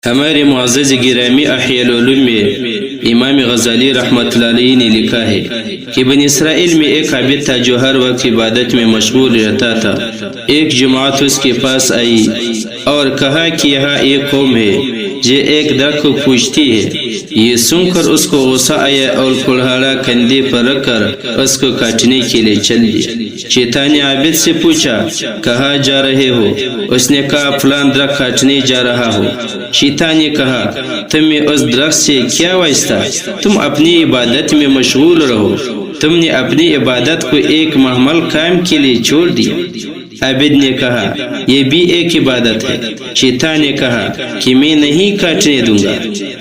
ہمارے معزز گرامی احیاء العلوم میں امام غزالی رحمۃ اللہ علیہ نے لکھا ہے کہ بنی اسرائیل میں ایک عابد تھا جو ہر وقت عبادت میں مشغول رہتا تھا۔ ایک جماعت اس کے پاس آئی اور کہا کہ یہاں ایک قوم ہے جو ایک درخت کو پوجتی ہے۔ یہ سن کر اس کو غصہ آیا اور کلہاڑا کندھے پر رکھ کر اس کو کاٹنے کے لیے چل دیا۔ شیطان نے عابد سے پوچھا کہاں جا رہے ہو؟ اس نے کہا فلان درخت کاٹنے جا رہا ہو۔ شیطان نے کہا تمہیں اس درخت سے کیا واسطہ؟ تم اپنی عبادت میں مشغول رہو۔ تم نے اپنی عبادت کو ایک محمل کام کے لیے چھوڑ دیا۔ عابد نے کہا یہ بھی ایک عبادت ہے۔ شیطان نے کہا کہ میں نہیں کاٹنے دوں گا۔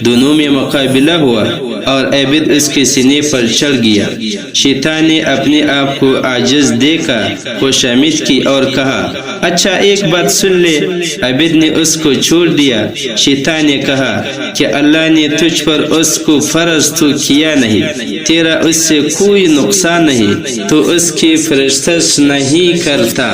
دونوں میں مقابلہ ہوا اور عابد اس کے سینے پر چڑھ گیا۔ شیطان نے اپنے آپ کو عاجز دیکھا، خوشامد کی اور کہا اچھا ایک بات سن لے۔ عابد نے اس کو چھوڑ دیا۔ شیطان نے کہا کہ اللہ نے تجھ پر اس کو فرض تو کیا نہیں، تیرا اس سے کوئی نقصان نہیں، تو اس کی پرستش نہیں کرتا۔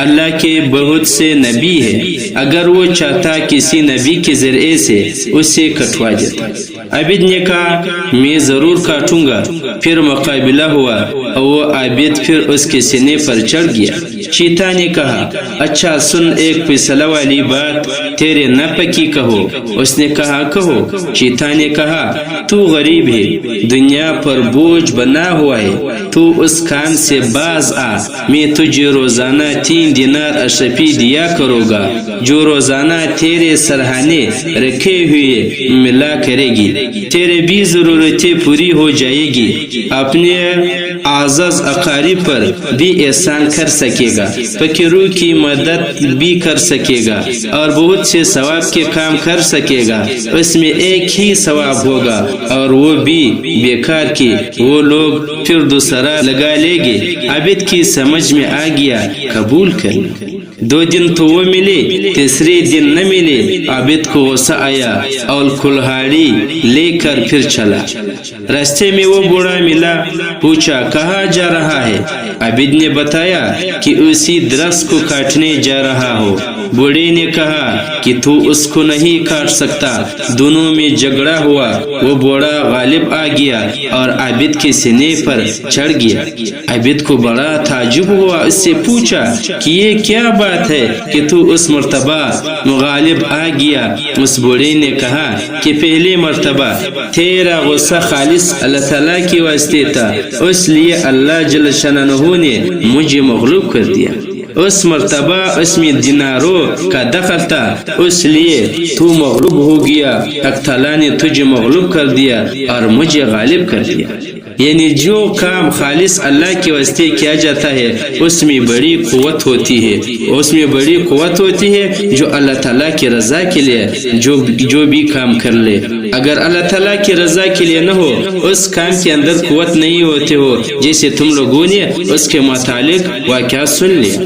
اللہ کے بہت سے نبی ہیں، اگر وہ چاہتا کسی نبی کے ذریعے سے اسے کٹوا دیتا۔ عابد نے کہا میں ضرور کاٹوں گا۔ پھر مقابلہ ہوا اور وہ عابد پھر اس کے سینے پر چڑھ گیا۔ شیطان نے کہا اچھا سن ایک فیصلہ والی بات، تیرے نہ پکی کہو۔ اس نے کہا کہو۔ شیطان نے کہا تو غریب ہے، دنیا پر بوجھ بنا ہوا ہے، تو اس کام سے باز آ، میں تجھے روزانہ 3 دینار اشرفی دیا کرو گا جو روزانہ تیرے سرہانے رکھے ہوئے ملا کرے گی، تیرے بھی ضرورتیں پوری ہو جائے گی، اپنے اعزاز اقارب پر بھی احسان کر سکے گا، فقیروں کی مدد بھی کر سکے گا اور بہت سے ثواب کے کام کر سکے گا۔ اس میں ایک ہی ثواب ہوگا اور وہ بھی بیکار کی، وہ لوگ پھر دوسرا لگا لیں گے۔ عابد کی سمجھ میں آ گیا، قبول کر لیا۔ 2 دن تو وہ ملے، تیسرے دن نہ ملے۔ عابد کو غصہ آیا اور کلہاڑی لے کر پھر چلا۔ راستے میں وہ بوڑھا ملا، پوچھا کہاں جا رہا ہے؟ عابد نے بتایا کہ اسی درخت کو کاٹنے جا رہا ہو۔ بوڑھے نے کہا کہ تو اس کو نہیں کاٹ سکتا۔ دونوں میں جھگڑا ہوا، وہ بوڑھا غالب آ گیا اور عابد کے سینے پر چڑھ گیا۔ عابد کو بڑا تعجب ہوا، اس سے پوچھا کہ یہ کیا بات ہے کہ تو اس مرتبہ غالب آ گیا؟ اس بوڑھے نے کہا کہ پہلے مرتبہ تیرا غصہ خالص اللہ تعالیٰ کے واسطے تھا، اس لیے اللہ جل شانہ نے مجھے مغلوب کر دیا۔ اس مرتبہ اس میں دیناروں کا دخل تھا، اس لیے تو مغلوب ہو گیا، حق تعالیٰ نے تجھے مغلوب کر دیا اور مجھے غالب کر دیا۔ یعنی جو کام خالص اللہ کے واسطے کیا جاتا ہے اس میں بڑی قوت ہوتی ہے، اس میں بڑی قوت ہوتی ہے جو اللہ تعالیٰ کی رضا کے لیے جو بھی کام کر لے۔ اگر اللہ تعالیٰ کی رضا کے لیے نہ ہو اس کام کے اندر قوت نہیں ہوتے ہو، جیسے تم لوگوں نے اس کے متعلق واقعات سن لیا۔